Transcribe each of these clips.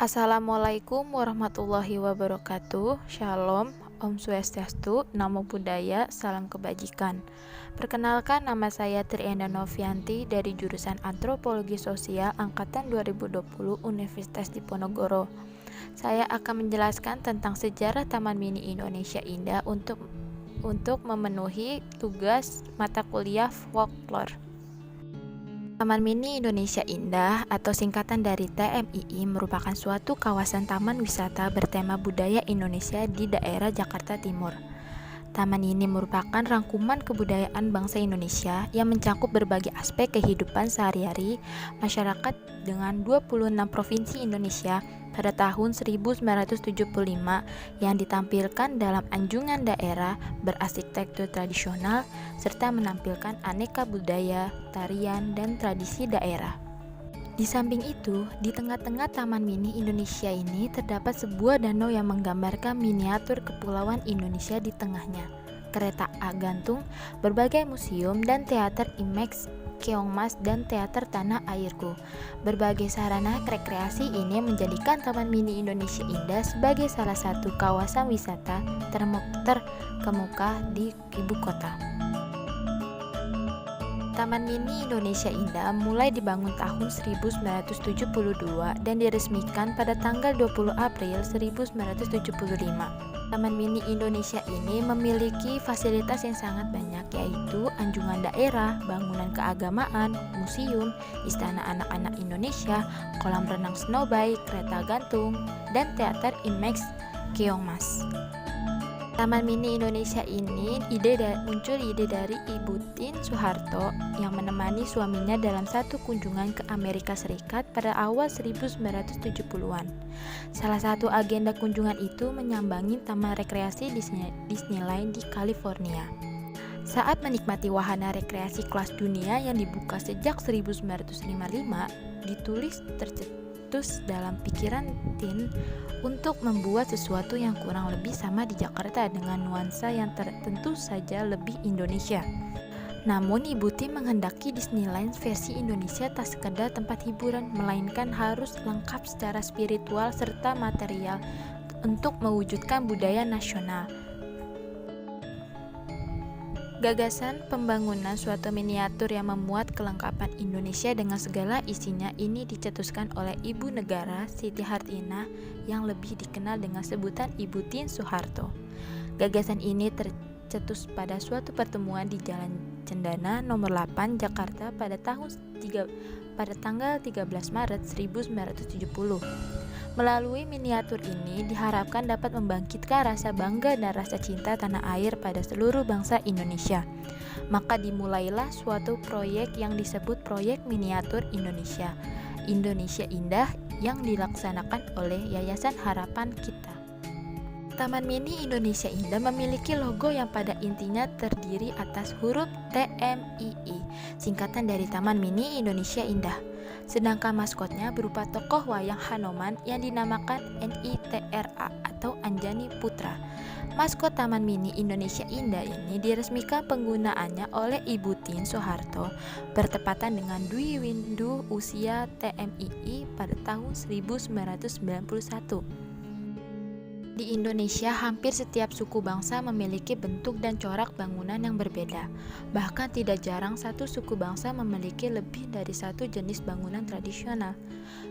Assalamualaikum warahmatullahi wabarakatuh. Shalom, Om Swastiastu, Namo Buddhaya, Salam Kebajikan. Perkenalkan, nama saya Trienda Novianti dari jurusan Antropologi Sosial Angkatan 2020 Universitas Diponegoro. Saya akan menjelaskan tentang sejarah Taman Mini Indonesia Indah untuk memenuhi tugas mata kuliah folklore. Taman Mini Indonesia Indah atau singkatan dari TMII merupakan suatu kawasan taman wisata bertema budaya Indonesia di daerah Jakarta Timur. Taman ini merupakan rangkuman kebudayaan bangsa Indonesia yang mencakup berbagai aspek kehidupan sehari-hari masyarakat dengan 26 provinsi Indonesia pada tahun 1975 yang ditampilkan dalam anjungan daerah berarsitektur tradisional serta menampilkan aneka budaya, tarian, dan tradisi daerah. Di samping itu, di tengah-tengah Taman Mini Indonesia ini terdapat sebuah danau yang menggambarkan miniatur kepulauan Indonesia di tengahnya, kereta gantung, berbagai museum dan teater IMAX, Keongmas, dan teater Tanah Airku. Berbagai sarana rekreasi ini menjadikan Taman Mini Indonesia Indah sebagai salah satu kawasan wisata terkemuka di ibu kota. Taman Mini Indonesia Indah mulai dibangun tahun 1972 dan diresmikan pada tanggal 20 April 1975. Taman Mini Indonesia ini memiliki fasilitas yang sangat banyak, yaitu anjungan daerah, bangunan keagamaan, museum, istana anak-anak Indonesia, kolam renang Snowbay, kereta gantung, dan teater IMAX Keongmas. Taman Mini Indonesia ini muncul ide dari Ibu Tien Soeharto yang menemani suaminya dalam satu kunjungan ke Amerika Serikat pada awal 1970-an. Salah satu agenda kunjungan itu menyambangi taman rekreasi Disneyland di California. Saat menikmati wahana rekreasi kelas dunia yang dibuka sejak 1955, ditulis tercetus dalam pikiran Tien untuk membuat sesuatu yang kurang lebih sama di Jakarta dengan nuansa yang tentu saja lebih Indonesia. Namun Ibu Tien menghendaki Disneyland versi Indonesia tak sekedar tempat hiburan, melainkan harus lengkap secara spiritual serta material untuk mewujudkan budaya nasional. Gagasan pembangunan suatu miniatur yang memuat kelengkapan Indonesia dengan segala isinya ini dicetuskan oleh Ibu Negara Siti Hartinah yang lebih dikenal dengan sebutan Ibu Tien Soeharto. Gagasan ini tercetus pada suatu pertemuan di Jalan Cendana nomor 8 Jakarta pada tanggal 13 Maret 1970. Melalui miniatur ini diharapkan dapat membangkitkan rasa bangga dan rasa cinta tanah air pada seluruh bangsa Indonesia. Maka dimulailah suatu proyek yang disebut Proyek Miniatur Indonesia, Indonesia Indah yang dilaksanakan oleh Yayasan Harapan Kita. Taman Mini Indonesia Indah memiliki logo yang pada intinya terdiri atas huruf TMII, singkatan dari Taman Mini Indonesia Indah. Sedangkan maskotnya berupa tokoh wayang Hanoman yang dinamakan NITRA atau Anjani Putra. Maskot Taman Mini Indonesia Indah ini diresmikan penggunaannya oleh Ibu Tien Soeharto bertepatan dengan Dwi Windu usia TMII pada tahun 1991. Di Indonesia, hampir setiap suku bangsa memiliki bentuk dan corak bangunan yang berbeda. Bahkan tidak jarang satu suku bangsa memiliki lebih dari satu jenis bangunan tradisional.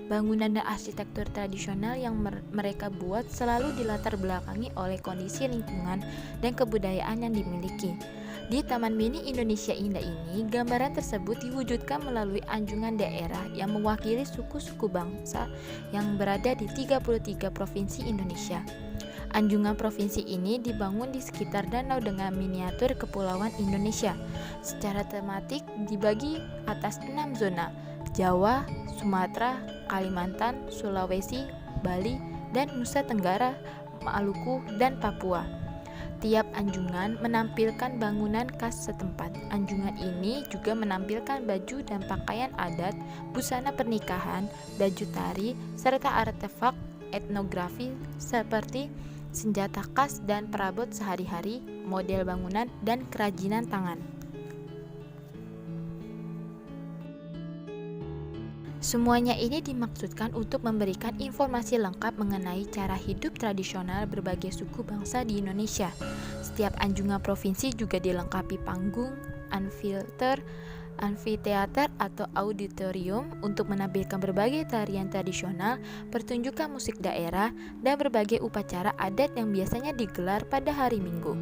Bangunan dan arsitektur tradisional yang mereka buat selalu dilatar belakangi oleh kondisi lingkungan dan kebudayaan yang dimiliki. Di Taman Mini Indonesia Indah ini, gambaran tersebut diwujudkan melalui anjungan daerah yang mewakili suku-suku bangsa yang berada di 33 provinsi Indonesia. Anjungan provinsi ini dibangun di sekitar danau dengan miniatur kepulauan Indonesia. Secara tematik dibagi atas 6 zona: Jawa, Sumatera, Kalimantan, Sulawesi, Bali, dan Nusa Tenggara, Maluku, dan Papua. Tiap anjungan menampilkan bangunan khas setempat. Anjungan ini juga menampilkan baju dan pakaian adat, busana pernikahan, baju tari, serta artefak etnografi seperti senjata khas dan perabot sehari-hari, model bangunan, dan kerajinan tangan. Semuanya ini dimaksudkan untuk memberikan informasi lengkap mengenai cara hidup tradisional berbagai suku bangsa di Indonesia. Setiap anjungan provinsi juga dilengkapi panggung, amfiteater atau auditorium untuk menampilkan berbagai tarian tradisional, pertunjukan musik daerah, dan berbagai upacara adat yang biasanya digelar pada hari Minggu.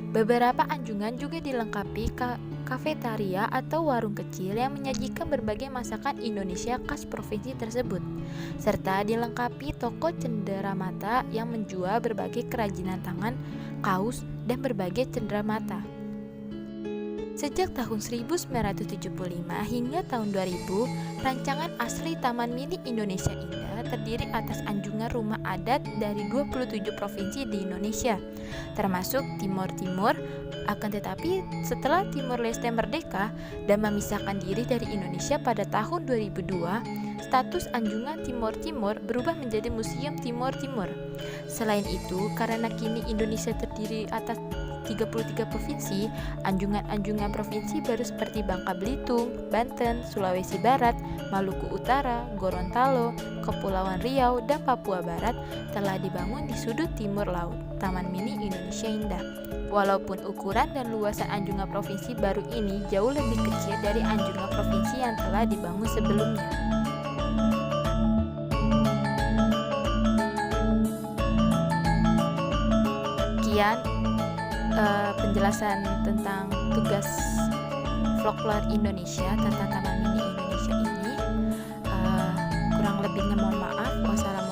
Beberapa anjungan juga dilengkapi kafetaria atau warung kecil yang menyajikan berbagai masakan Indonesia khas provinsi tersebut, serta dilengkapi toko cenderamata yang menjual berbagai kerajinan tangan, kaos, dan berbagai cenderamata. Sejak tahun 1975 hingga tahun 2000, rancangan asli Taman Mini Indonesia Indah terdiri atas anjungan rumah adat dari 27 provinsi di Indonesia, termasuk Timor Timur. Akan tetapi, setelah Timor Leste merdeka dan memisahkan diri dari Indonesia pada tahun 2002, status anjungan Timor Timur berubah menjadi Museum Timor Timur. Selain itu, karena kini Indonesia terdiri atas 33 provinsi, anjungan-anjungan provinsi baru seperti Bangka Belitung, Banten, Sulawesi Barat, Maluku Utara, Gorontalo, Kepulauan Riau, dan Papua Barat telah dibangun di sudut timur laut Taman Mini Indonesia Indah. Walaupun ukuran dan luasan anjungan provinsi baru ini jauh lebih kecil dari anjungan provinsi yang telah dibangun sebelumnya. Sekian penjelasan tentang tugas folklore Indonesia tentang Taman Mini Indonesia ini. Kurang lebihnya mohon maaf. Wassalamualaikum